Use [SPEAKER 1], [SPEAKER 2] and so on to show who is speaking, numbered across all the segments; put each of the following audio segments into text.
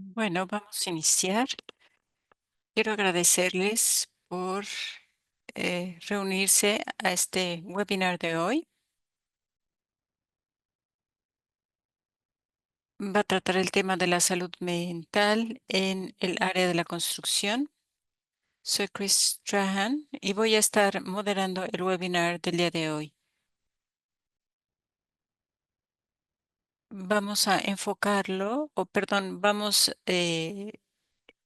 [SPEAKER 1] Bueno, vamos a iniciar. Quiero agradecerles por reunirse a este webinar de hoy. Va a tratar el tema de la salud mental en el área de la construcción. Soy Chris Strahan y voy a estar moderando el webinar del día de hoy. Vamos a enfocarlo, o perdón,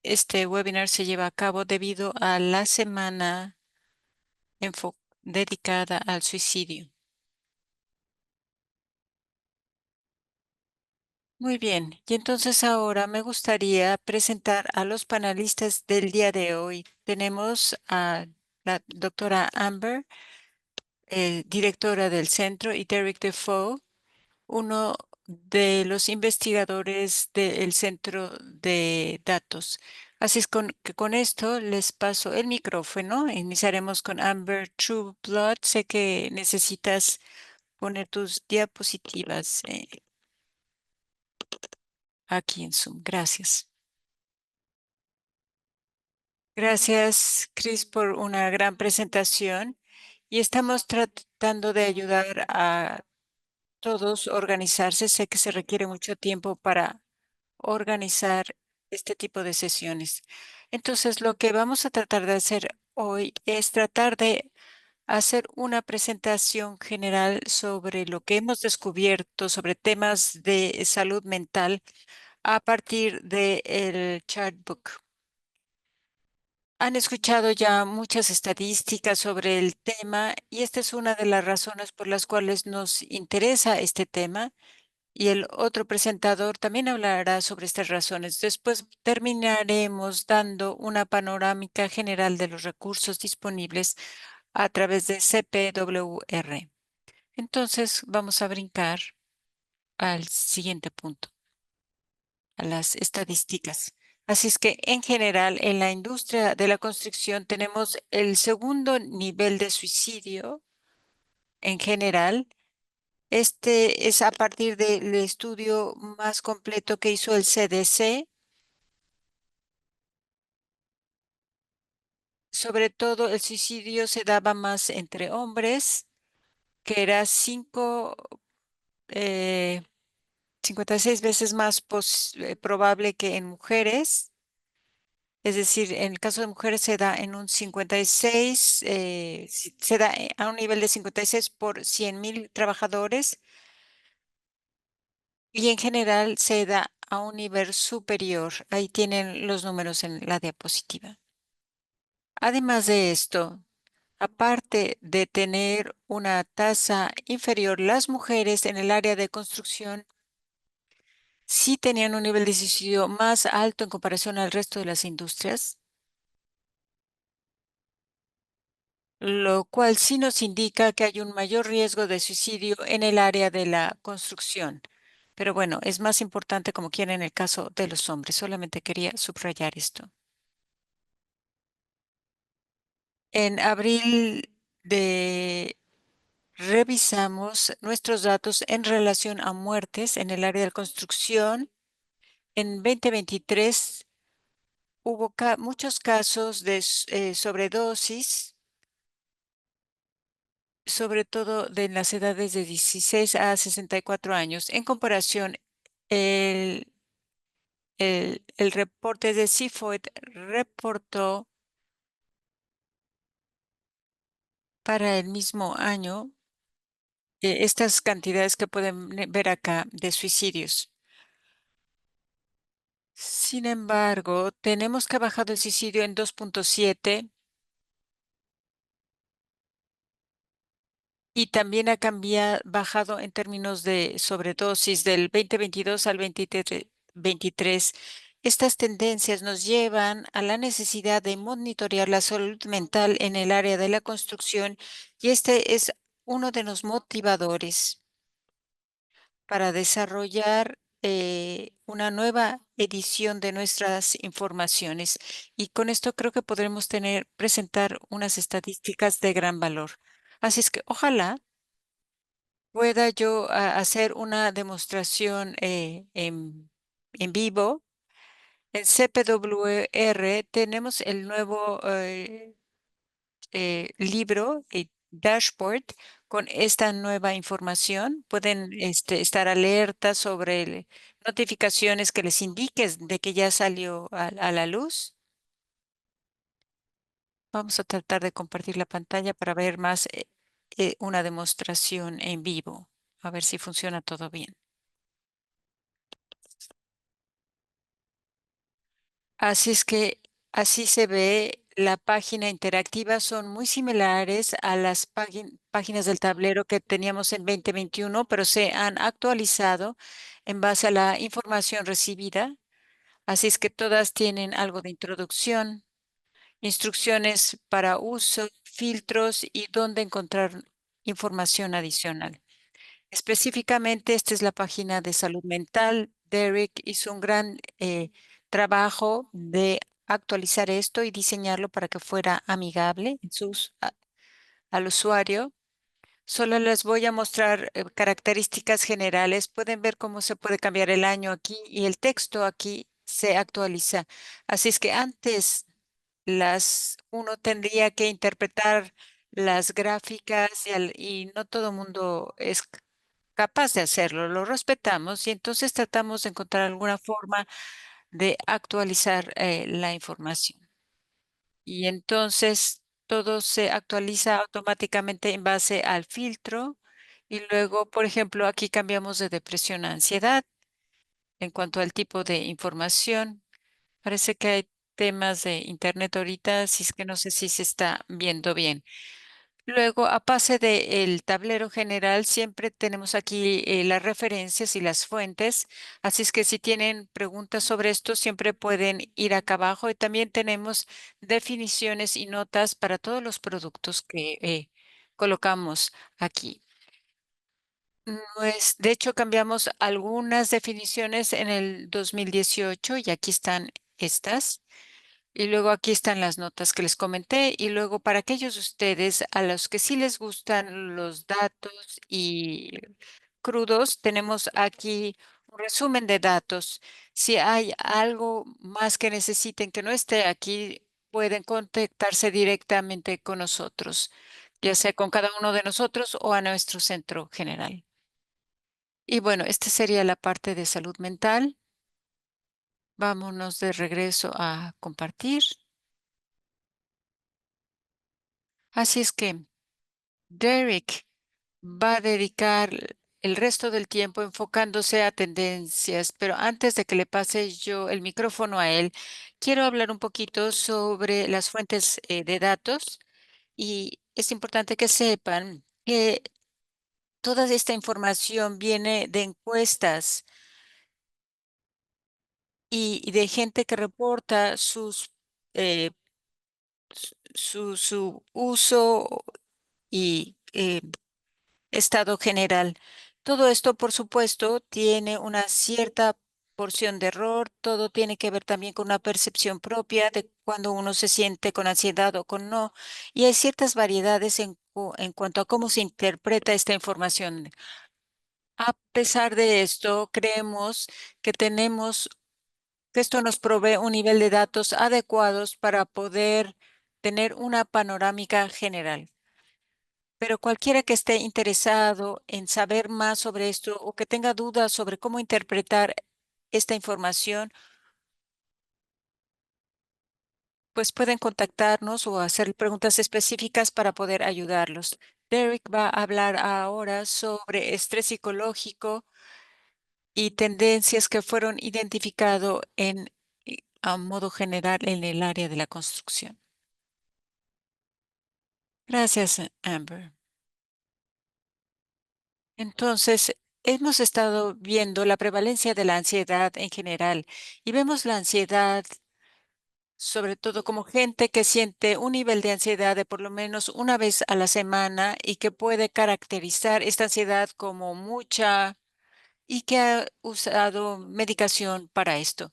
[SPEAKER 1] este webinar se lleva a cabo debido a la semana dedicada al suicidio. Muy bien, y entonces ahora me gustaría presentar a los panelistas del día de hoy. Tenemos a la doctora Amber, directora del centro, y Derek Defoe, uno de los investigadores del centro de datos. Así es que con esto les paso el micrófono. Iniciaremos con Amber Trueblood. Sé que necesitas poner tus diapositivas aquí en Zoom. Gracias. Gracias, Chris, por una gran presentación. Y estamos tratando de ayudar a todos a organizarse. Sé que se requiere mucho tiempo para organizar este tipo de sesiones. Entonces, lo que vamos a tratar de hacer hoy es tratar de hacer una presentación general sobre lo que hemos descubierto sobre temas de salud mental a partir del Chartbook. Han escuchado ya muchas estadísticas sobre el tema y esta es una de las razones por las cuales nos interesa este tema y el otro presentador también hablará sobre estas razones. Después terminaremos dando una panorámica general de los recursos disponibles a través de CPWR. Entonces vamos a brincar al siguiente punto, a las estadísticas. Así es que en general en la industria de la construcción tenemos el segundo nivel de suicidio en general. Este es a partir del estudio más completo que hizo el CDC. Sobre todo el suicidio se daba más entre hombres, que era 56 veces más probable que en mujeres. Es decir, en el caso de mujeres se da en un 56, se da a un nivel de 56 por 100,000 trabajadores y en general se da a un nivel superior. Ahí tienen los números en la diapositiva. Además de esto, aparte de tener una tasa inferior, las mujeres en el área de construcción sí tenían un nivel de suicidio más alto en comparación al resto de las industrias, lo cual sí nos indica que hay un mayor riesgo de suicidio en el área de la construcción. Pero bueno, es más importante como quiera en el caso de los hombres. Solamente quería subrayar esto. En abril de revisamos nuestros datos en relación a muertes en el área de la construcción. En 2023 hubo muchos casos de sobredosis, sobre todo de las edades de 16 a 64 años. En comparación, el, el reporte de CIFOED reportó para el mismo año estas cantidades que pueden ver acá de suicidios. Sin embargo, tenemos que ha bajado el suicidio en 2.7 y también ha bajado en términos de sobredosis del 2022 al 2023. Estas tendencias nos llevan a la necesidad de monitorear la salud mental en el área de la construcción y este es uno de los motivadores para desarrollar una nueva edición de nuestras informaciones. Y con esto creo que podremos presentar unas estadísticas de gran valor. Así es que ojalá pueda yo hacer una demostración en vivo En CPWR tenemos el nuevo libro, dashboard, con esta nueva información. Pueden estar alertas sobre notificaciones que les indiques de que ya salió a la luz. Vamos a tratar de compartir la pantalla para ver más una demostración en vivo. A ver si funciona todo bien. Así es que así se ve la página interactiva. Son muy similares a las páginas del tablero que teníamos en 2021, pero se han actualizado en base a la información recibida. Así es que todas tienen algo de introducción, instrucciones para uso, filtros y dónde encontrar información adicional. Específicamente, esta es la página de salud mental. Derek hizo un gran trabajo de actualizar esto y diseñarlo para que fuera amigable al usuario. Solo les voy a mostrar características generales. Pueden ver cómo se puede cambiar el año aquí y el texto aquí se actualiza. Así es que antes uno tendría que interpretar las gráficas y no todo el mundo es capaz de hacerlo. Lo respetamos y entonces tratamos de encontrar alguna forma de actualizar la información. Y entonces todo se actualiza automáticamente en base al filtro. Y luego, por ejemplo, aquí cambiamos de depresión a ansiedad en cuanto al tipo de información. Parece que hay temas de internet ahorita, así es que no sé si se está viendo bien. Luego, a base del tablero general, siempre tenemos aquí las referencias y las fuentes. Así es que si tienen preguntas sobre esto, siempre pueden ir acá abajo. Y también tenemos definiciones y notas para todos los productos que colocamos aquí. Pues, de hecho, cambiamos algunas definiciones en el 2018 y aquí están estas. Y luego aquí están las notas que les comenté. Y luego para aquellos de ustedes a los que sí les gustan los datos y crudos, tenemos aquí un resumen de datos. Si hay algo más que necesiten que no esté aquí, pueden contactarse directamente con nosotros, ya sea con cada uno de nosotros o a nuestro centro general. Y bueno, esta sería la parte de salud mental. Vámonos de regreso a compartir. Así es que Derek va a dedicar el resto del tiempo enfocándose a tendencias, pero antes de que le pase yo el micrófono a él, quiero hablar un poquito sobre las fuentes de datos y es importante que sepan que toda esta información viene de encuestas y de gente que reporta eh, su uso y estado general. Todo esto, por supuesto, tiene una cierta porción de error. Todo tiene que ver también con una percepción propia de cuando uno se siente con ansiedad o con no. Y hay ciertas variedades en cuanto a cómo se interpreta esta información. A pesar de esto, creemos que que esto nos provee un nivel de datos adecuados para poder tener una panorámica general. Pero cualquiera que esté interesado en saber más sobre esto o que tenga dudas sobre cómo interpretar esta información, pues pueden contactarnos o hacer preguntas específicas para poder ayudarlos. Derek va a hablar ahora sobre estrés psicológico y tendencias que fueron identificados a modo general en el área de la construcción. Gracias, Amber. Entonces, hemos estado viendo la prevalencia de la ansiedad en general y vemos la ansiedad sobre todo como gente que siente un nivel de ansiedad de por lo menos una vez a la semana y que puede caracterizar esta ansiedad como mucha y que ha usado medicación para esto.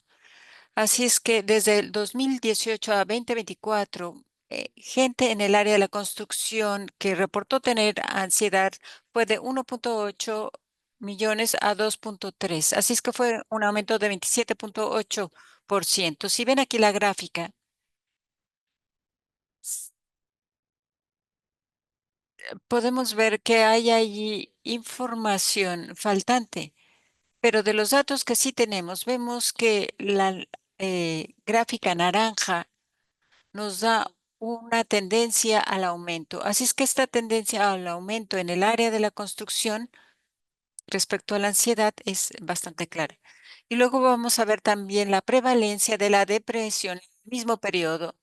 [SPEAKER 1] Así es que desde el 2018 a 2024, gente en el área de la construcción que reportó tener ansiedad fue de 1.8 millones a 2.3. Así es que fue un aumento de 27.8%. por ciento. Si ven aquí la gráfica, s- podemos ver que hay allí información faltante, pero de los datos que sí tenemos, vemos que la gráfica naranja nos da una tendencia al aumento. Así es que esta tendencia al aumento en el área de la construcción respecto a la ansiedad es bastante clara. Y luego vamos a ver también la prevalencia de la depresión en el mismo periodo.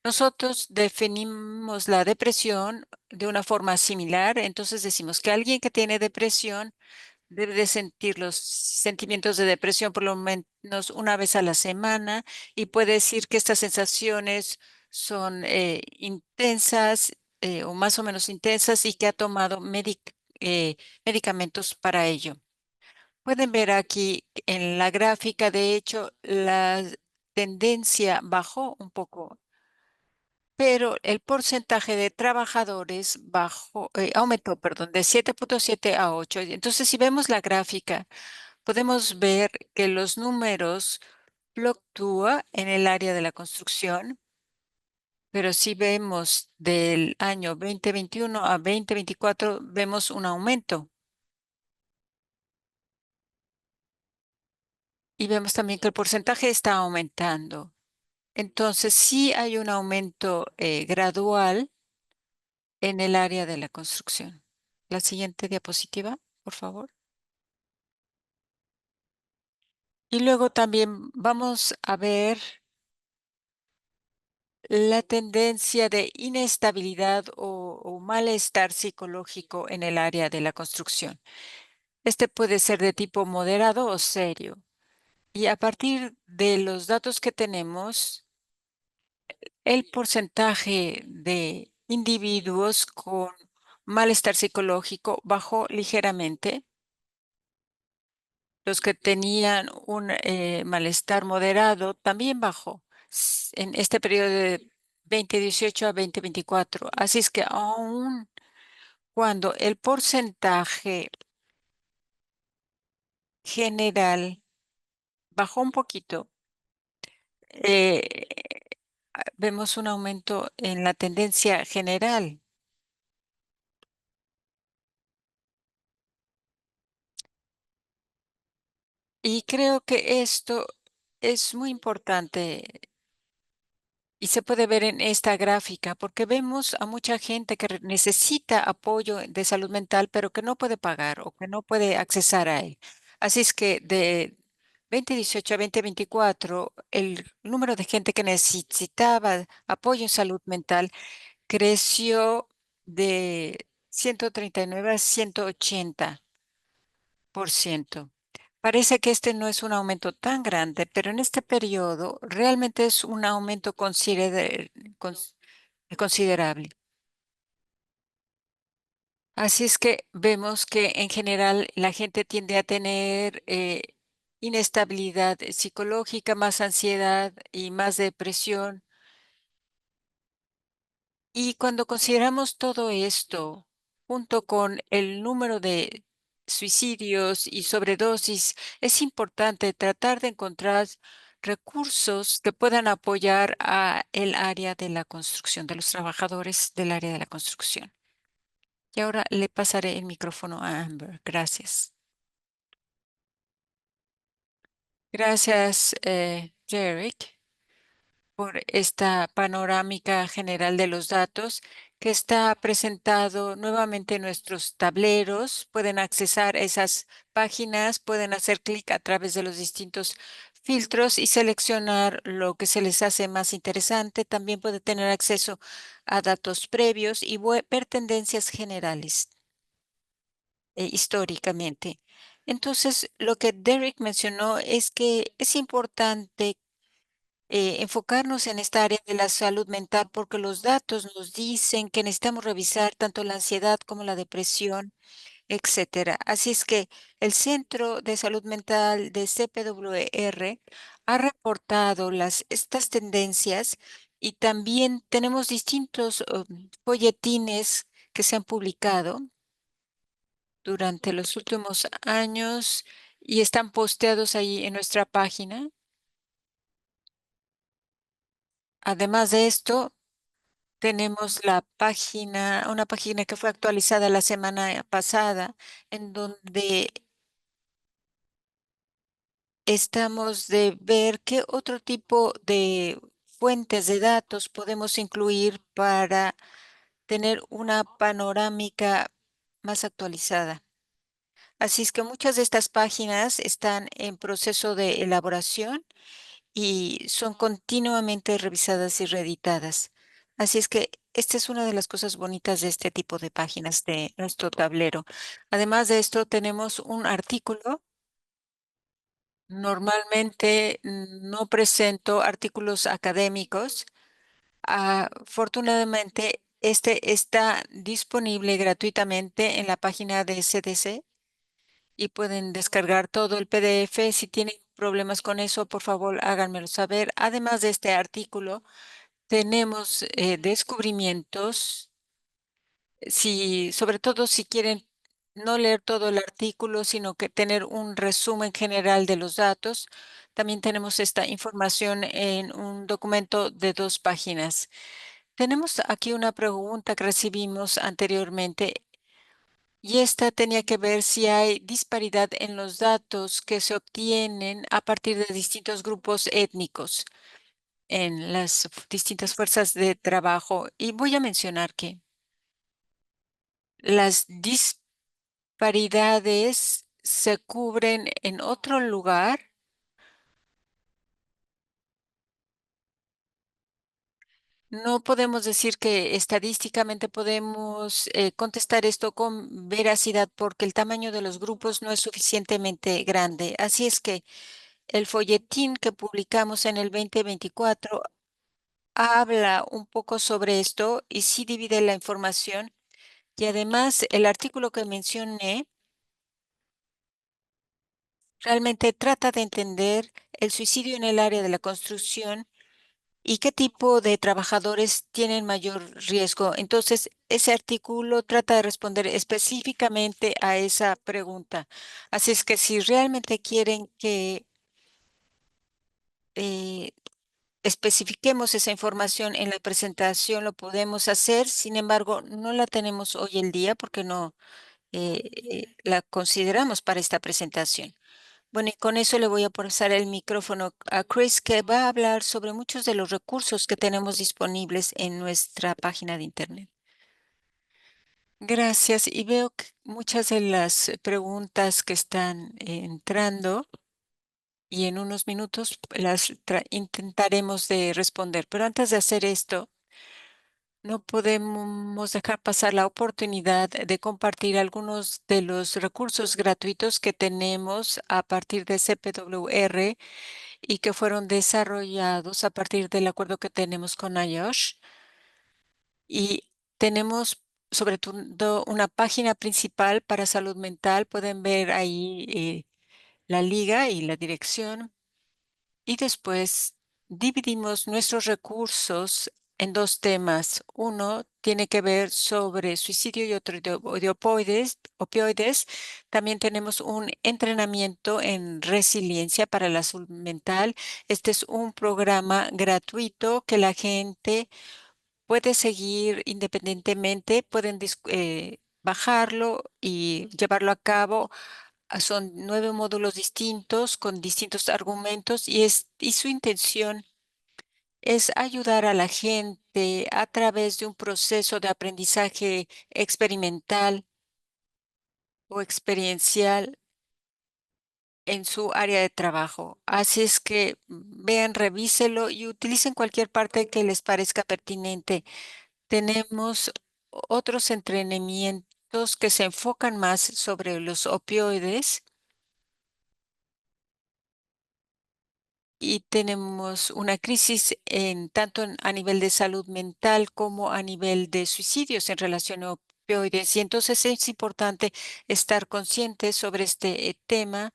[SPEAKER 1] Nosotros definimos la depresión de una forma similar, entonces decimos que alguien que tiene depresión debe de sentir los sentimientos de depresión por lo menos una vez a la semana y puede decir que estas sensaciones son intensas o más o menos intensas y que ha tomado medicamentos para ello. Pueden ver aquí en la gráfica, de hecho, la tendencia bajó un poco, pero el porcentaje de trabajadores aumentó, perdón, de 7,7 a 8. Entonces, si vemos la gráfica, podemos ver que los números fluctúan en el área de la construcción, pero si vemos del año 2021 a 2024, vemos un aumento. Y vemos también que el porcentaje está aumentando. Entonces, sí hay un aumento gradual en el área de la construcción. La siguiente diapositiva, por favor. Y luego también vamos a ver la tendencia de inestabilidad o malestar psicológico en el área de la construcción. Este puede ser de tipo moderado o serio. Y a partir de los datos que tenemos, el porcentaje de individuos con malestar psicológico bajó ligeramente. Los que tenían un malestar moderado también bajó en este periodo de 2018 a 2024. Así es que aún cuando el porcentaje general bajó un poquito, eh, vemos un aumento en la tendencia general. Y creo que esto es muy importante y se puede ver en esta gráfica porque vemos a mucha gente que necesita apoyo de salud mental, pero que no puede pagar o que no puede accesar a él. Así es que de 2018 a 2024, el número de gente que necesitaba apoyo en salud mental creció de 139 a 180%. Parece que este no es un aumento tan grande, pero en este periodo realmente es un aumento considerable. Así es que vemos que en general la gente tiende a tener inestabilidad psicológica, más ansiedad y más depresión. Y cuando consideramos todo esto, junto con el número de suicidios y sobredosis, es importante tratar de encontrar recursos que puedan apoyar a el área de la construcción, de los trabajadores del área de la construcción. Y ahora le pasaré el micrófono a Amber. Gracias. Gracias, Derek, por esta panorámica general de los datos que está presentado nuevamente en nuestros tableros. Pueden accesar esas páginas, pueden hacer clic a través de los distintos filtros y seleccionar lo que se les hace más interesante. También puede tener acceso a datos previos y ver tendencias generales históricamente. Entonces, lo que Derek mencionó es que es importante enfocarnos en esta área de la salud mental porque los datos nos dicen que necesitamos revisar tanto la ansiedad como la depresión, etcétera. Así es que el Centro de Salud Mental de CPWR ha reportado estas tendencias y también tenemos distintos folletines que se han publicado durante los últimos años y están posteados ahí en nuestra página. Además de esto, tenemos una página que fue actualizada la semana pasada, en donde estamos de ver qué otro tipo de fuentes de datos podemos incluir para tener una panorámica más actualizada. Así es que muchas de estas páginas están en proceso de elaboración y son continuamente revisadas y reeditadas. Así es que esta es una de las cosas bonitas de este tipo de páginas de nuestro tablero. Además de esto, tenemos un artículo. Normalmente no presento artículos académicos. Afortunadamente, este está disponible gratuitamente en la página de CDC y pueden descargar todo el PDF. Si tienen problemas con eso, por favor, háganmelo saber. Además de este artículo, tenemos descubrimientos. Sobre todo si quieren no leer todo el artículo, sino que tener un resumen general de los datos. También tenemos esta información en un documento de 2 páginas. Tenemos aquí una pregunta que recibimos anteriormente y esta tenía que ver si hay disparidad en los datos que se obtienen a partir de distintos grupos étnicos en las distintas fuerzas de trabajo. Y voy a mencionar que las disparidades se cubren en otro lugar. No podemos decir que estadísticamente podemos contestar esto con veracidad porque el tamaño de los grupos no es suficientemente grande. Así es que el folletín que publicamos en el 2024 habla un poco sobre esto y sí divide la información. Y además, el artículo que mencioné realmente trata de entender el suicidio en el área de la construcción y qué tipo de trabajadores tienen mayor riesgo. Entonces, ese artículo trata de responder específicamente a esa pregunta. Así es que si realmente quieren que eh, especifiquemos esa información en la presentación, lo podemos hacer. Sin embargo, no la tenemos hoy el día porque no la consideramos para esta presentación. Bueno, y con eso le voy a pasar el micrófono a Chris, que va a hablar sobre muchos de los recursos que tenemos disponibles en nuestra página de Internet. Gracias. Y veo que muchas de las preguntas que están entrando y en unos minutos las intentaremos de responder. Pero antes de hacer esto, no podemos dejar pasar la oportunidad de compartir algunos de los recursos gratuitos que tenemos a partir de CPWR y que fueron desarrollados a partir del acuerdo que tenemos con IOSH. Y tenemos sobre todo una página principal para salud mental. Pueden ver ahí la liga y la dirección. Y después dividimos nuestros recursos en 2 temas. Uno tiene que ver sobre suicidio y otro de opioides. También tenemos un entrenamiento en resiliencia para la salud mental. Este es un programa gratuito que la gente puede seguir independientemente. Pueden bajarlo y llevarlo a cabo. Son 9 módulos distintos con distintos argumentos y su intención es ayudar a la gente a través de un proceso de aprendizaje experimental o experiencial en su área de trabajo. Así es que vean, revíselo y utilicen cualquier parte que les parezca pertinente. Tenemos otros entrenamientos que se enfocan más sobre los opioides. Y tenemos una crisis a nivel de salud mental como a nivel de suicidios en relación a opioides. Y entonces es importante estar conscientes sobre este tema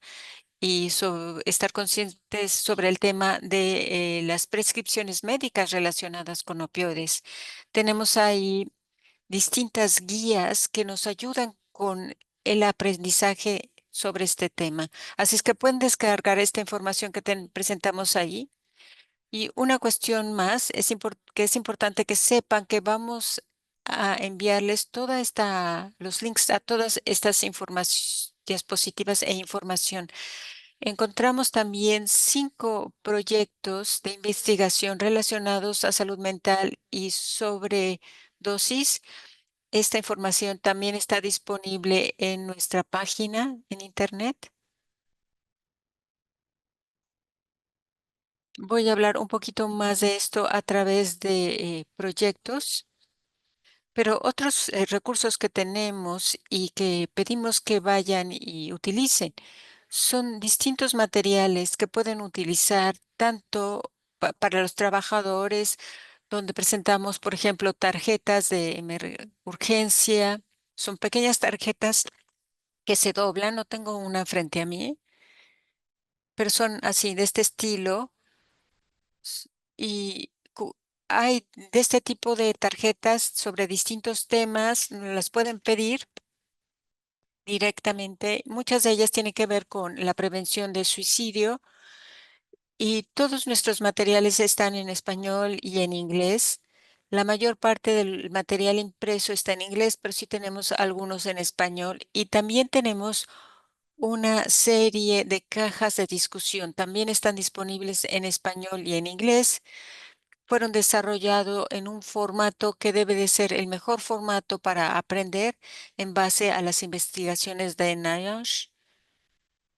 [SPEAKER 1] y estar conscientes sobre el tema de las prescripciones médicas relacionadas con opioides. Tenemos ahí distintas guías que nos ayudan con el aprendizaje sobre este tema. Así es que pueden descargar esta información que presentamos ahí. Y una cuestión más que es importante que sepan que vamos a enviarles los links a todas estas diapositivas e información. Encontramos también 5 proyectos de investigación relacionados a salud mental y sobredosis. Esta información también está disponible en nuestra página en Internet. Voy a hablar un poquito más de esto a través de proyectos, pero otros recursos que tenemos y que pedimos que vayan y utilicen son distintos materiales que pueden utilizar tanto para los trabajadores, donde presentamos, por ejemplo, tarjetas de urgencia. Son pequeñas tarjetas que se doblan. No tengo una frente a mí, pero son así, de este estilo. s- Y hay de este tipo de tarjetas sobre distintos temas. Las pueden pedir directamente. Muchas de ellas tienen que ver con la prevención de suicidio. Y todos nuestros materiales están en español y en inglés. La mayor parte del material impreso está en inglés, pero sí tenemos algunos en español. Y también tenemos una serie de cajas de discusión. También están disponibles en español y en inglés. Fueron desarrollados en un formato que debe de ser el mejor formato para aprender en base a las investigaciones de NIOSH.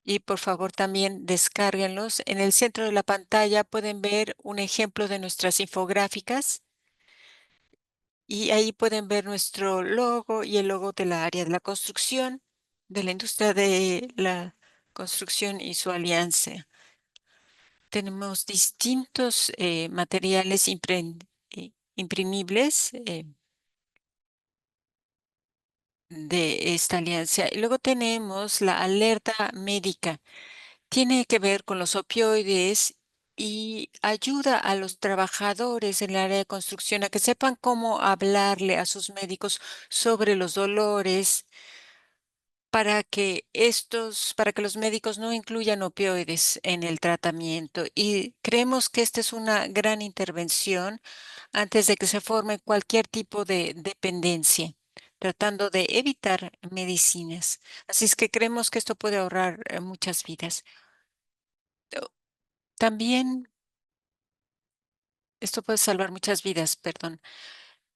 [SPEAKER 1] Y por favor también descárguenlos. En el centro de la pantalla pueden ver un ejemplo de nuestras infográficas y ahí pueden ver nuestro logo y el logo de la área de la construcción, de la industria de la construcción y su alianza. Tenemos distintos materiales imprimibles de esta alianza. Y luego tenemos la alerta médica. Tiene que ver con los opioides y ayuda a los trabajadores en el área de construcción a que sepan cómo hablarle a sus médicos sobre los dolores para que los médicos no incluyan opioides en el tratamiento. Y creemos que esta es una gran intervención antes de que se forme cualquier tipo de dependencia, tratando de evitar medicinas. Así es que creemos que esto puede ahorrar muchas vidas. También esto puede salvar muchas vidas, perdón.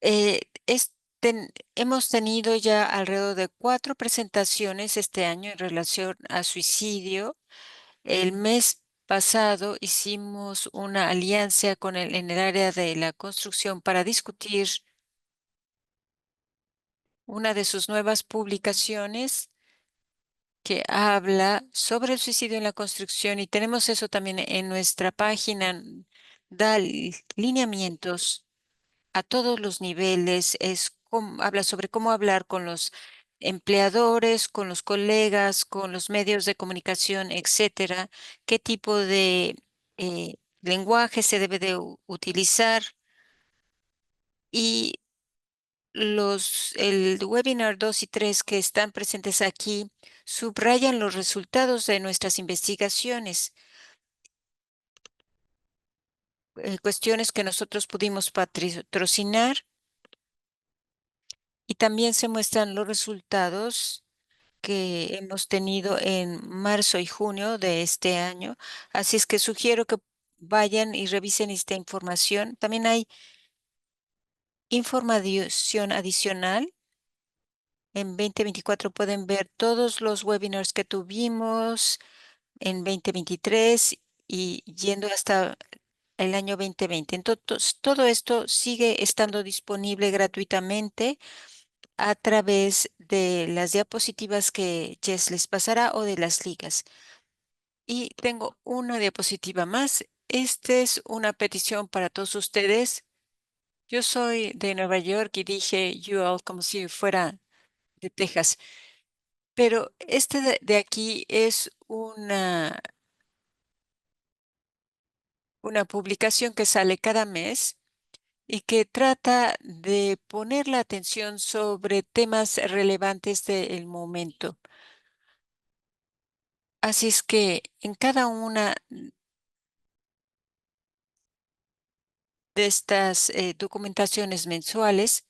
[SPEAKER 1] Eh, hemos tenido ya alrededor de 4 presentaciones este año en relación a suicidio. El mes pasado hicimos una alianza en el área de la construcción para discutir una de sus nuevas publicaciones que habla sobre el suicidio en la construcción y tenemos eso también en nuestra página. Da lineamientos a todos los niveles, habla sobre cómo hablar con los empleadores, con los colegas, con los medios de comunicación, etcétera, qué tipo de lenguaje se debe de utilizar y el webinar 2 y 3 que están presentes aquí subrayan los resultados de nuestras investigaciones, cuestiones que nosotros pudimos patrocinar y también se muestran los resultados que hemos tenido en marzo y junio de este año. Así es que sugiero que vayan y revisen esta información. También hay información adicional. En 2024 pueden ver todos los webinars que tuvimos en 2023 y yendo hasta el año 2020. Entonces, todo esto sigue estando disponible gratuitamente a través de las diapositivas que Jess les pasará o de las ligas. Y tengo una diapositiva más. Esta es una petición para todos ustedes. Yo soy de Nueva York y dije you all como si fuera de Texas, pero este de aquí es una publicación que sale cada mes y que trata de poner la atención sobre temas relevantes del momento. Así es que en cada una de estas documentaciones mensuales,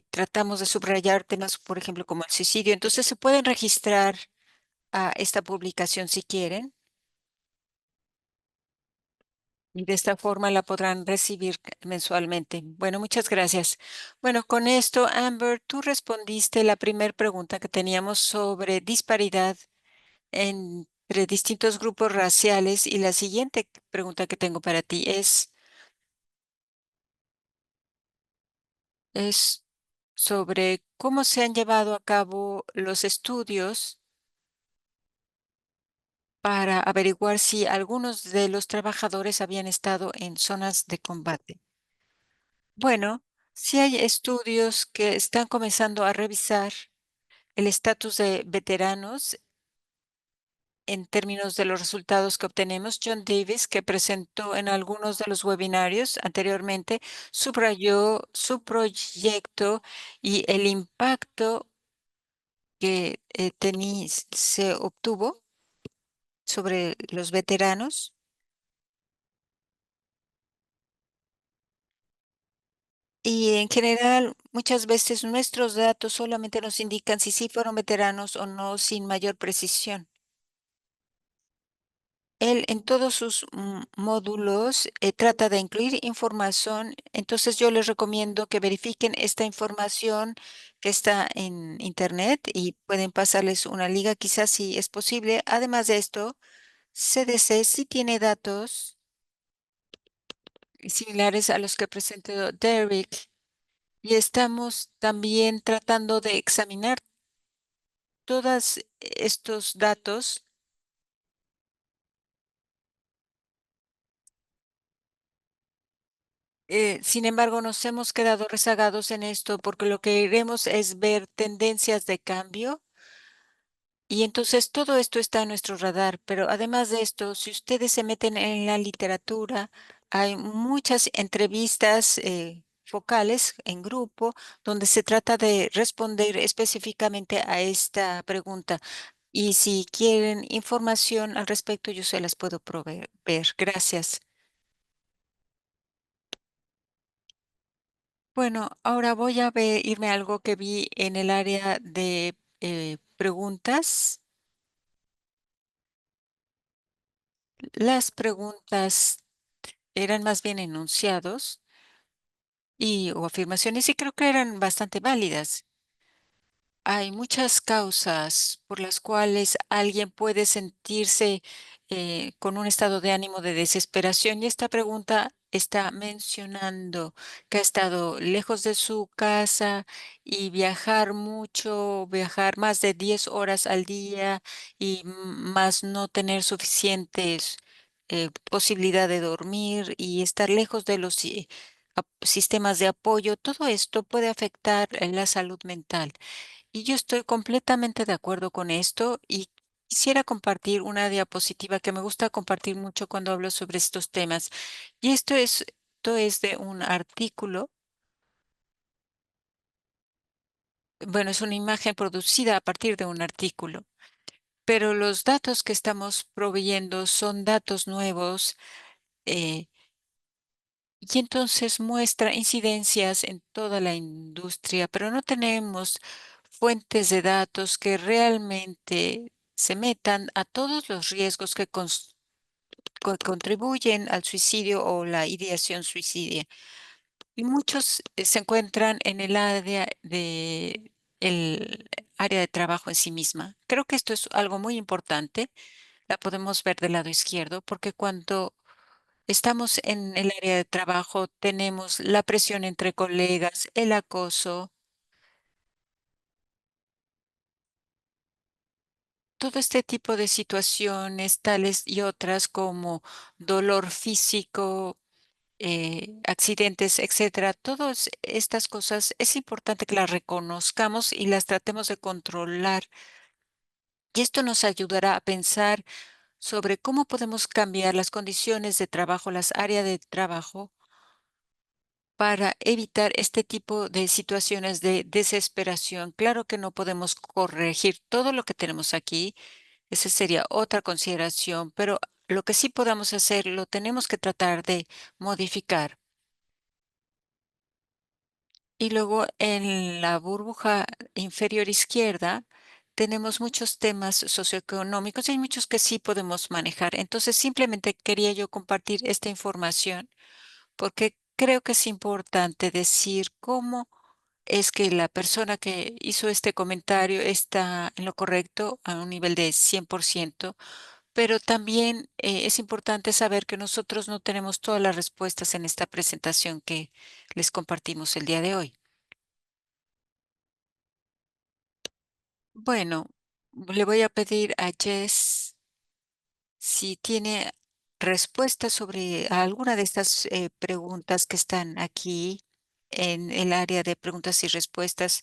[SPEAKER 1] tratamos de subrayar temas, por ejemplo, como el suicidio. Entonces, se pueden registrar a esta publicación si quieren y de esta forma la podrán recibir mensualmente. Bueno, muchas gracias. Bueno, con esto, Amber, tú respondiste la primera pregunta que teníamos sobre disparidad entre distintos grupos raciales y la siguiente pregunta que tengo para ti es sobre cómo se han llevado a cabo los estudios para averiguar si algunos de los trabajadores habían estado en zonas de combate. Bueno, sí hay estudios que están comenzando a revisar el estatus de veteranos en términos de los resultados que obtenemos. John Davis, que presentó en algunos de los webinarios anteriormente, subrayó su proyecto y el impacto que se obtuvo sobre los veteranos. Y en general, muchas veces nuestros datos solamente nos indican si sí fueron veteranos o no sin mayor precisión. Él en todos sus módulos trata de incluir información, entonces yo les recomiendo que verifiquen esta información que está en Internet y pueden pasarles una liga quizás si es posible. Además de esto, CDC sí tiene datos similares a los que presentó Derek y estamos también tratando de examinar todos estos datos. Sin embargo, nos hemos quedado rezagados en esto porque lo que queremos es ver tendencias de cambio y entonces todo esto está en nuestro radar. Pero además de esto, si ustedes se meten en la literatura, hay muchas entrevistas focales en grupo donde se trata de responder específicamente a esta pregunta. Y si quieren información al respecto, yo se las puedo proveer. Gracias. Bueno, ahora voy a irme a algo que vi en el área de preguntas. Las preguntas eran más bien enunciados o afirmaciones y creo que eran bastante válidas. Hay muchas causas por las cuales alguien puede sentirse con un estado de ánimo de desesperación y esta pregunta está mencionando que ha estado lejos de su casa y viajar mucho, viajar más de 10 horas al día y más no tener suficientes posibilidad de dormir y estar lejos de los sistemas de apoyo. Todo esto puede afectar la salud mental. Y yo estoy completamente de acuerdo con esto y quisiera compartir una diapositiva que me gusta compartir mucho cuando hablo sobre estos temas. Y esto es de un artículo, bueno, es una imagen producida a partir de un artículo, pero los datos que estamos proveyendo son datos nuevos. eh, Y entonces muestra incidencias en toda la industria, pero no tenemos fuentes de datos que realmente se metan a todos los riesgos que contribuyen al suicidio o la ideación suicidia. Y muchos se encuentran en el área de trabajo en sí misma. Creo que esto es algo muy importante. La podemos ver del lado izquierdo, porque cuando estamos en el área de trabajo, tenemos la presión entre colegas, el acoso, todo este tipo de situaciones, tales y otras como dolor físico, accidentes, etcétera. Todas estas cosas es importante que las reconozcamos y las tratemos de controlar. Y esto nos ayudará a pensar sobre cómo podemos cambiar las condiciones de trabajo, las áreas de trabajo para evitar este tipo de situaciones de desesperación. Claro que no podemos corregir todo lo que tenemos aquí, esa sería otra consideración, pero lo que sí podamos hacer, lo tenemos que tratar de modificar. Y luego en la burbuja inferior izquierda tenemos muchos temas socioeconómicos y hay muchos que sí podemos manejar. Entonces, simplemente quería yo compartir esta información porque creo que es importante decir cómo es que la persona que hizo este comentario está en lo correcto a un nivel de 100%, pero también es importante saber que nosotros no tenemos todas las respuestas en esta presentación que les compartimos el día de hoy. Bueno, le voy a pedir a Jess si tiene respuestas sobre alguna de estas preguntas que están aquí en el área de preguntas y respuestas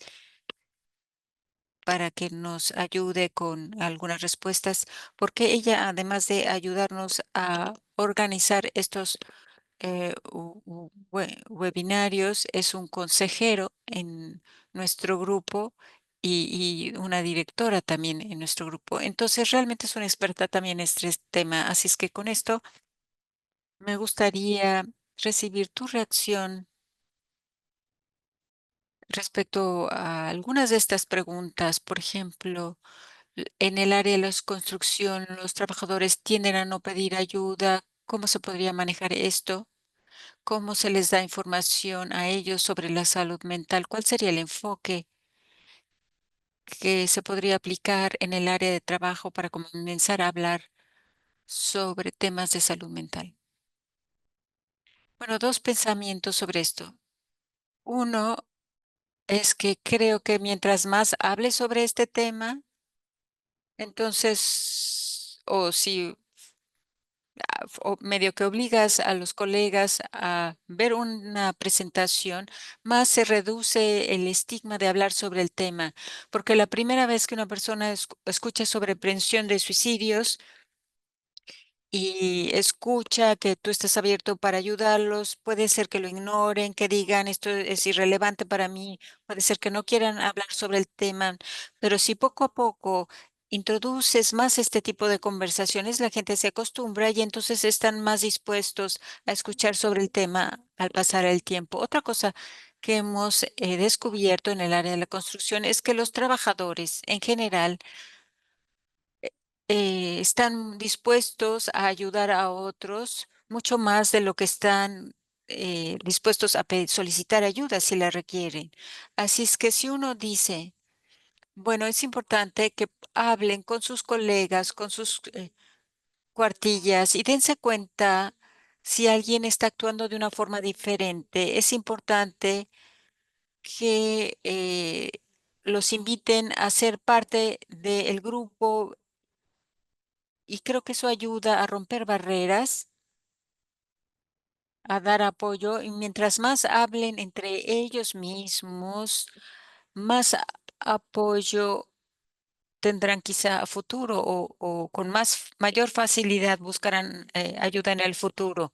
[SPEAKER 1] para que nos ayude con algunas respuestas, porque ella, además de ayudarnos a organizar estos webinarios, es un consejero en nuestro grupo y una directora también en nuestro grupo. Entonces, realmente es una experta también en este tema. Así es que con esto me gustaría recibir tu reacción respecto a algunas de estas preguntas. Por ejemplo, en el área de la construcción, los trabajadores tienden a no pedir ayuda. ¿Cómo se podría manejar esto? ¿Cómo se les da información a ellos sobre la salud mental? ¿Cuál sería el enfoque que se podría aplicar en el área de trabajo para comenzar a hablar sobre temas de salud mental? Bueno, dos pensamientos sobre esto. Uno es que creo que mientras más hable sobre este tema, entonces, o si o medio que obligas a los colegas a ver una presentación, más se reduce el estigma de hablar sobre el tema, porque la primera vez que una persona escucha sobre prevención de suicidios, y escucha que tú estás abierto para ayudarlos, puede ser que lo ignoren, que digan esto es irrelevante para mí, puede ser que no quieran hablar sobre el tema, pero si poco a poco introduces más este tipo de conversaciones, la gente se acostumbra y entonces están más dispuestos a escuchar sobre el tema al pasar el tiempo. Otra cosa que hemos descubierto en el área de la construcción es que los trabajadores en general están dispuestos a ayudar a otros mucho más de lo que están dispuestos a solicitar ayuda si la requieren. Así es que si uno dice, bueno, es importante que hablen con sus colegas, con sus cuartillas y dense cuenta si alguien está actuando de una forma diferente. Es importante que los inviten a ser parte del grupo y creo que eso ayuda a romper barreras, a dar apoyo, y mientras más hablen entre ellos mismos, más apoyo tendrán quizá a futuro o con mayor facilidad buscarán ayuda en el futuro.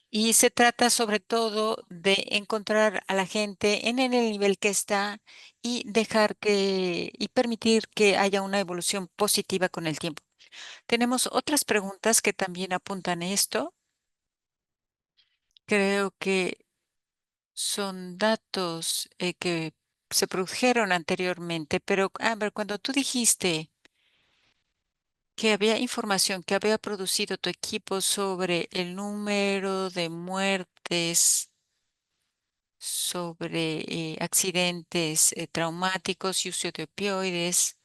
[SPEAKER 1] Y se trata sobre todo de encontrar a la gente en el nivel que está y dejar y permitir que haya una evolución positiva con el tiempo. Tenemos otras preguntas que también apuntan a esto. Creo que son datos que se produjeron anteriormente, pero Amber, cuando tú dijiste que había información que había producido tu equipo sobre el número de muertes, sobre accidentes traumáticos y uso de opioides,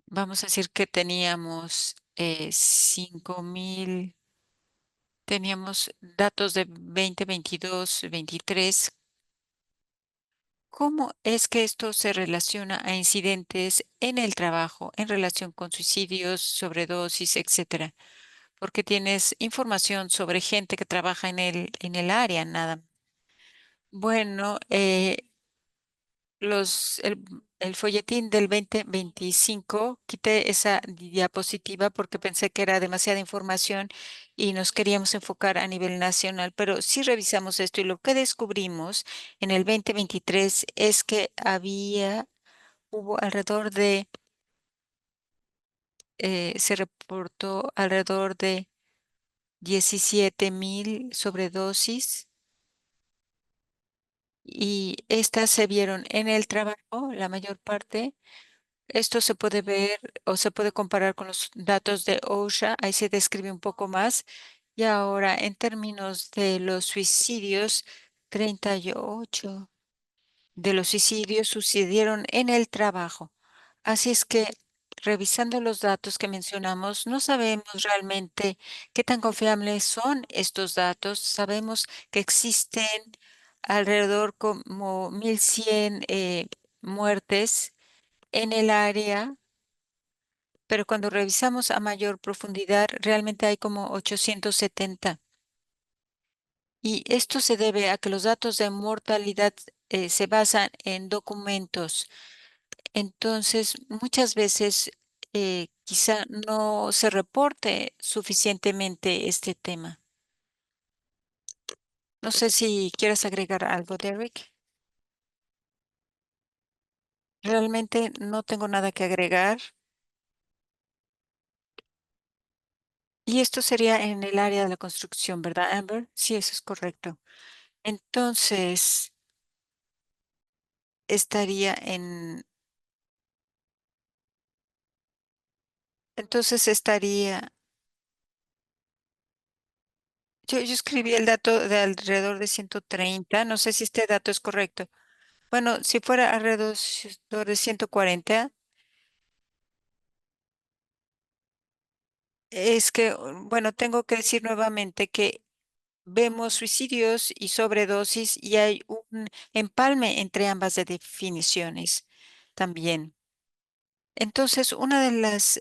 [SPEAKER 1] vamos a decir que teníamos 5,000. Teníamos datos de 2022, 23. ¿Cómo es que esto se relaciona a incidentes en el trabajo en relación con suicidios, sobredosis, etcétera? Porque tienes información sobre gente que trabaja en el área, nada. Bueno, el folletín del 2025, quité esa diapositiva porque pensé que era demasiada información y nos queríamos enfocar a nivel nacional, pero sí revisamos esto y lo que descubrimos en el 2023 es que hubo alrededor de se reportó alrededor de 17,000 sobredosis y estas se vieron en el trabajo, la mayor parte. Esto se puede ver o se puede comparar con los datos de OSHA, ahí se describe un poco más. Y ahora, en términos de los suicidios, 38 de los suicidios sucedieron en el trabajo. Así es que, revisando los datos que mencionamos, no sabemos realmente qué tan confiables son estos datos. Sabemos que existen alrededor como 1,100 muertes en el área, pero cuando revisamos a mayor profundidad, realmente hay como 870. Y esto se debe a que los datos de mortalidad se basan en documentos. Entonces, muchas veces quizá no se reporte suficientemente este tema. No sé si quieres agregar algo, Derek. Realmente no tengo nada que agregar. Y esto sería en el área de la construcción, ¿verdad, Amber? Sí, eso es correcto. Entonces, estaría en, entonces estaría, yo escribí el dato de alrededor de 130. No sé si este dato es correcto. Bueno, si fuera alrededor de 140, es que, bueno, tengo que decir nuevamente que vemos suicidios y sobredosis y hay un empalme entre ambas de definiciones también. Entonces, una de las,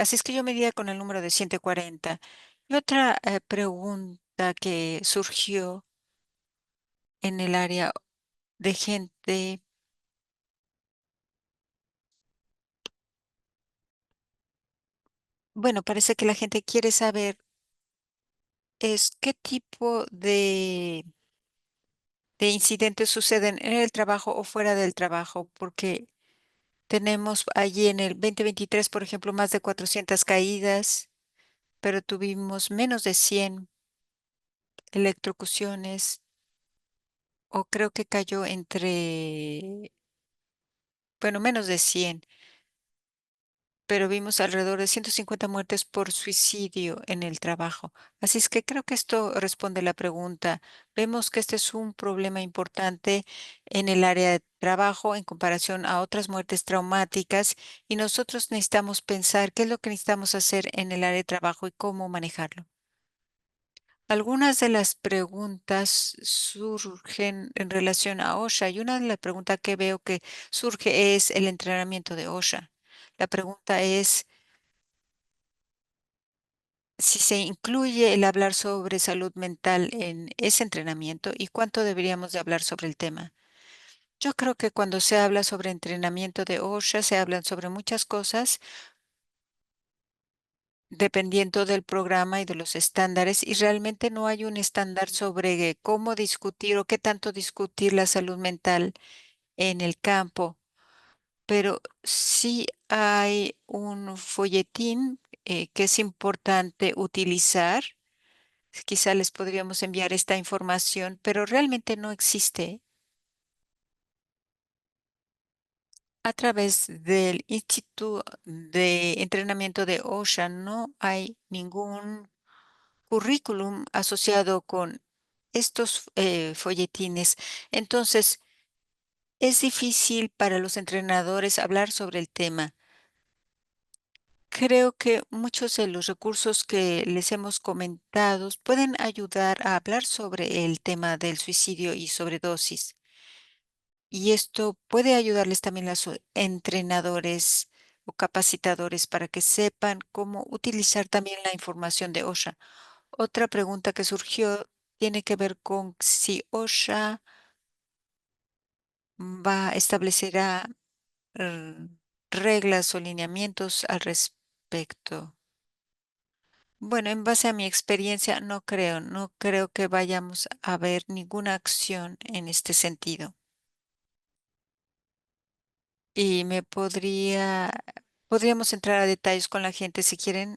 [SPEAKER 1] así es que yo me iría con el número de 140. Y otra pregunta que surgió en el área de gente, bueno, parece que la gente quiere saber es qué tipo de incidentes suceden en el trabajo o fuera del trabajo, porque tenemos allí en el 2023, por ejemplo, más de 400 caídas, pero tuvimos menos de 100 electrocuciones, o creo que cayó entre, bueno, menos de 100, pero vimos alrededor de 150 muertes por suicidio en el trabajo. Así es que creo que esto responde la pregunta. Vemos que este es un problema importante en el área de trabajo en comparación a otras muertes traumáticas y nosotros necesitamos pensar qué es lo que necesitamos hacer en el área de trabajo y cómo manejarlo. Algunas de las preguntas surgen en relación a OSHA y una de las preguntas que veo que surge es el entrenamiento de OSHA. La pregunta es si se incluye el hablar sobre salud mental en ese entrenamiento y cuánto deberíamos de hablar sobre el tema. Yo creo que cuando se habla sobre entrenamiento de OSHA, se hablan sobre muchas cosas dependiendo del programa y de los estándares, y realmente no hay un estándar sobre cómo discutir o qué tanto discutir la salud mental en el campo, pero sí hay un folletín que es importante utilizar. Quizá les podríamos enviar esta información, pero realmente no existe. A través del Instituto de Entrenamiento de OSHA no hay ningún currículum asociado con estos folletines. Entonces, es difícil para los entrenadores hablar sobre el tema. Creo que muchos de los recursos que les hemos comentado pueden ayudar a hablar sobre el tema del suicidio y sobredosis. Y esto puede ayudarles también a los entrenadores o capacitadores para que sepan cómo utilizar también la información de OSHA. Otra pregunta que surgió tiene que ver con si OSHA establecerá eh, reglas o lineamientos al respecto. Bueno, en base a mi experiencia, no creo que vayamos a ver ninguna acción en este sentido. Y me podríamos entrar a detalles con la gente. Si quieren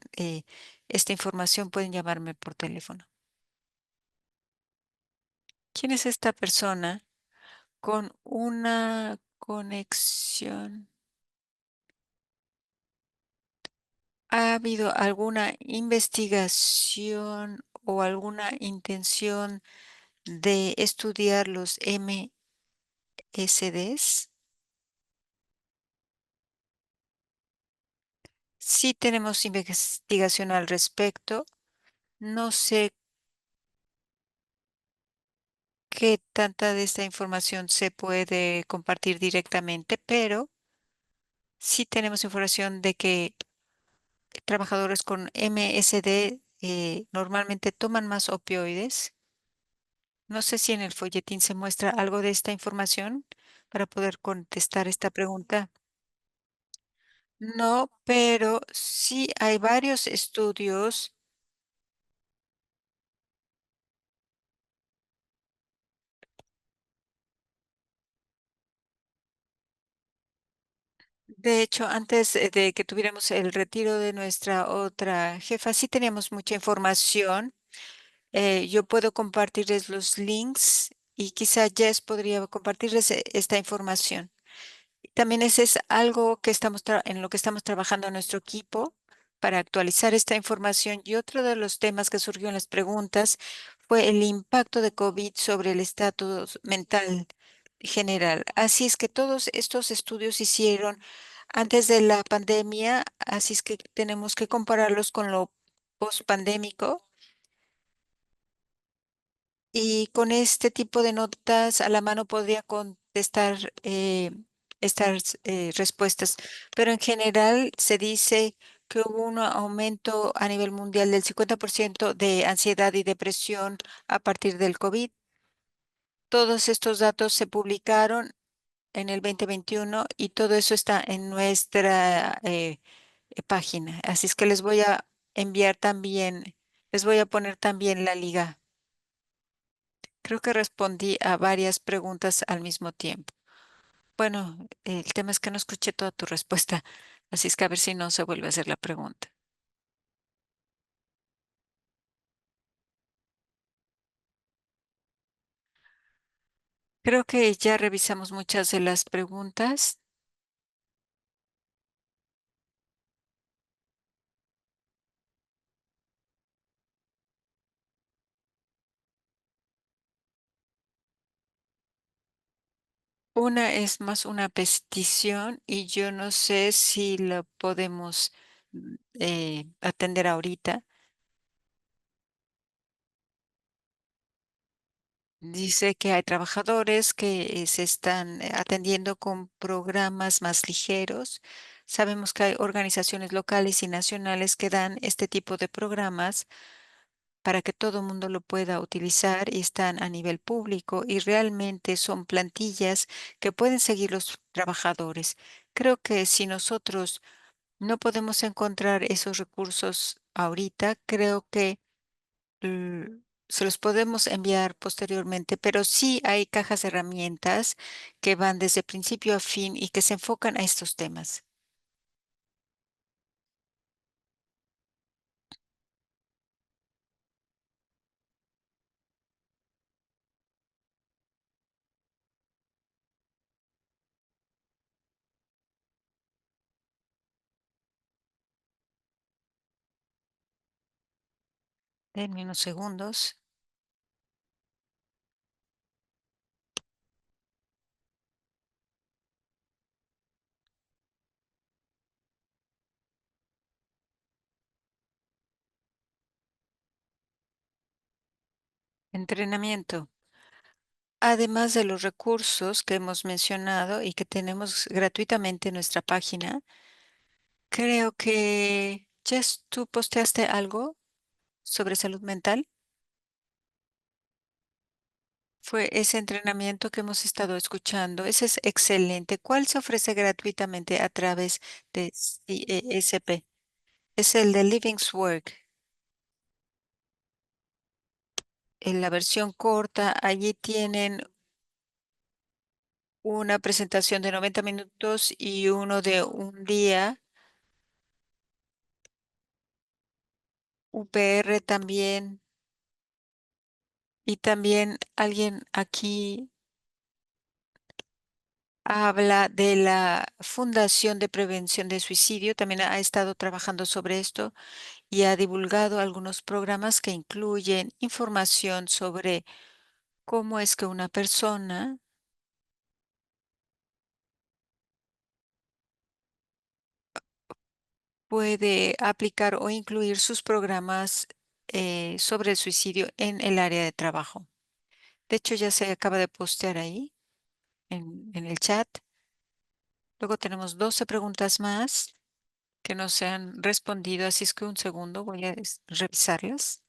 [SPEAKER 1] esta información, pueden llamarme por teléfono. ¿Quién es esta persona con una conexión? ¿Ha habido alguna investigación o alguna intención de estudiar los MSDs? Sí tenemos investigación al respecto. No sé qué tanta de esta información se puede compartir directamente, pero sí tenemos información de que trabajadores con MSD normalmente toman más opioides. No sé si en el folletín se muestra algo de esta información para poder contestar esta pregunta. No, pero sí hay varios estudios. De hecho, antes de que tuviéramos el retiro de nuestra otra jefa, sí teníamos mucha información. Yo puedo compartirles los links y quizá Jess podría compartirles esta información. También ese es algo que en lo que estamos trabajando en nuestro equipo para actualizar esta información. Y otro de los temas que surgió en las preguntas fue el impacto de COVID sobre el estatus mental general. Así es que todos estos estudios se hicieron antes de la pandemia, así es que tenemos que compararlos con lo post-pandémico. Y con este tipo de notas a la mano podría contestar estas respuestas. Pero en general se dice que hubo un aumento a nivel mundial del 50% de ansiedad y depresión a partir del COVID. Todos estos datos se publicaron en el 2021 y todo eso está en nuestra página. Así es que les voy a enviar también, les voy a poner también la liga. Creo que respondí a varias preguntas al mismo tiempo. Bueno, el tema es que no escuché toda tu respuesta, así es que a ver si no se vuelve a hacer la pregunta. Creo que ya revisamos muchas de las preguntas. Una es más una petición y yo no sé si lo podemos atender ahorita. Dice que hay trabajadores que se están atendiendo con programas más ligeros. Sabemos que hay organizaciones locales y nacionales que dan este tipo de programas para que todo el mundo lo pueda utilizar y están a nivel público y realmente son plantillas que pueden seguir los trabajadores. Creo que si nosotros no podemos encontrar esos recursos ahorita, creo que se los podemos enviar posteriormente, pero sí hay cajas de herramientas que van desde principio a fin y que se enfocan a estos temas. Denme unos segundos. Entrenamiento. Además de los recursos que hemos mencionado y que tenemos gratuitamente en nuestra página, creo que, Jess, tú posteaste algo sobre salud mental. Fue ese entrenamiento que hemos estado escuchando. Ese es excelente. ¿Cuál se ofrece gratuitamente a través de CESP? Es el de Living's Work. En la versión corta, allí tienen una presentación de 90 minutos y uno de un día UPR también. Y también alguien aquí habla de la Fundación de Prevención de Suicidio. También ha estado trabajando sobre esto y ha divulgado algunos programas que incluyen información sobre cómo es que una persona puede aplicar o incluir sus programas sobre el suicidio en el área de trabajo. De hecho, ya se acaba de postear ahí en el chat. Luego tenemos 12 preguntas más que no se han respondido, así es que un segundo voy a revisarlas.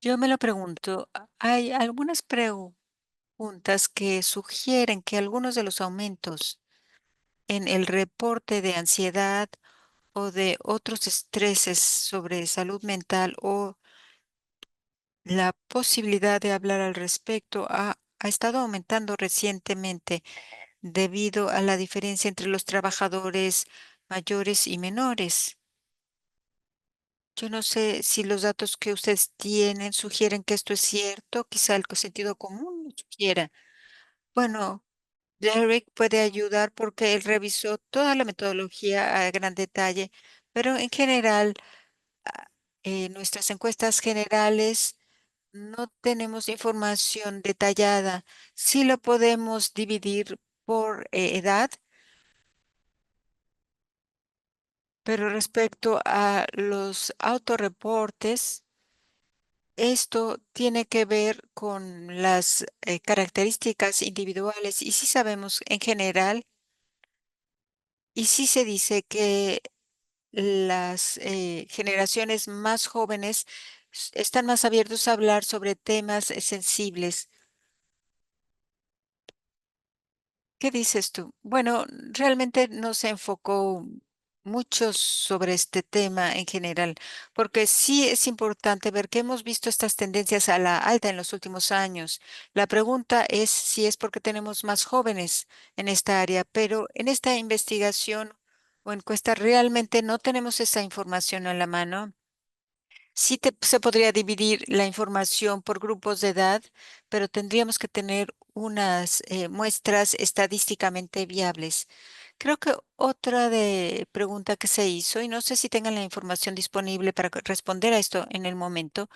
[SPEAKER 1] Yo me lo pregunto, hay algunas preguntas que sugieren que algunos de los aumentos en el reporte de ansiedad o de otros estreses sobre salud mental o la posibilidad de hablar al respecto ha estado aumentando recientemente debido a la diferencia entre los trabajadores mayores y menores. Yo no sé si los datos que ustedes tienen sugieren que esto es cierto, quizá el sentido común lo sugiera. Bueno, Derek puede ayudar porque él revisó toda la metodología a gran detalle, pero en general, ah, nuestras encuestas generales no tenemos información detallada. Sí lo podemos dividir por edad, pero respecto a los autorreportes, esto tiene que ver con las características individuales y sí sabemos en general, y sí se dice que las generaciones más jóvenes están más abiertos a hablar sobre temas sensibles. ¿Qué dices tú? Bueno, realmente no se enfocó mucho sobre este tema en general, porque sí es importante ver que hemos visto estas tendencias a la alta en los últimos años. La pregunta es si es porque tenemos más jóvenes en esta área, pero en esta investigación o encuesta realmente no tenemos esa información a la mano. Sí se podría dividir la información por grupos de edad, pero tendríamos que tener unas muestras estadísticamente viables. Creo que otra pregunta que se hizo, y no sé si tengan la información disponible para responder a esto en el momento,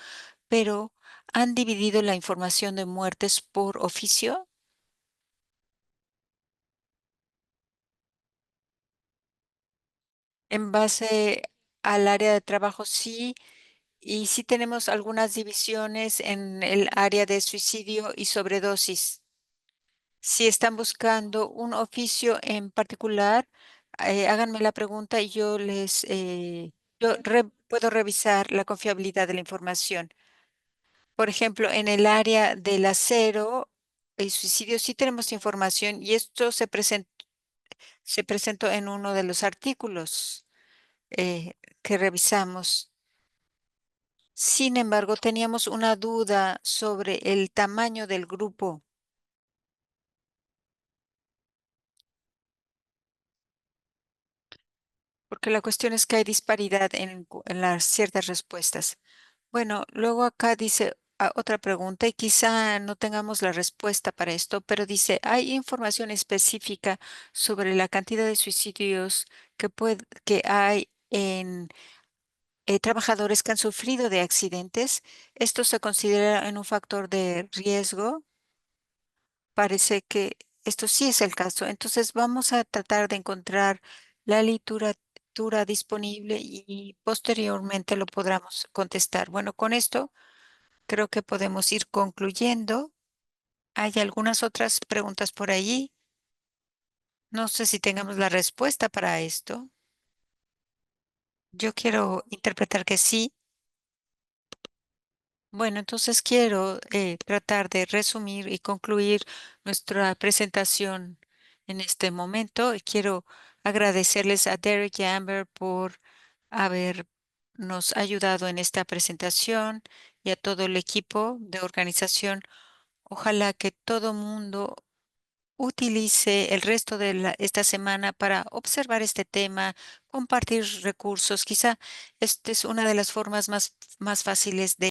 [SPEAKER 1] pero ¿han dividido la información de muertes por oficio? En base al área de trabajo, sí. Y sí tenemos algunas divisiones en el área de suicidio y sobredosis. Si están buscando un oficio en particular, háganme la pregunta y puedo revisar la confiabilidad de la información. Por ejemplo, en el área del acero y suicidio sí tenemos información y esto se presentó en uno de los artículos que revisamos. Sin embargo, teníamos una duda sobre el tamaño del grupo, porque la cuestión es que hay disparidad en las ciertas respuestas. Bueno, luego acá dice otra pregunta y quizá no tengamos la respuesta para esto, pero dice, ¿hay información específica sobre la cantidad de suicidios que hay en trabajadores que han sufrido de accidentes? ¿Esto se considera en un factor de riesgo? Parece que esto sí es el caso. Entonces vamos a tratar de encontrar la literatura disponible y posteriormente lo podamos contestar. Bueno, con esto creo que podemos ir concluyendo. Hay algunas otras preguntas por allí. No sé si tengamos la respuesta para esto. Yo quiero interpretar que sí. Bueno, entonces quiero tratar de resumir y concluir nuestra presentación en este momento. Y quiero agradecerles a Derek y Amber por habernos ayudado en esta presentación y a todo el equipo de organización. Ojalá que todo mundo utilice el resto de esta semana para observar este tema, compartir recursos. Quizá esta es una de las formas más fáciles de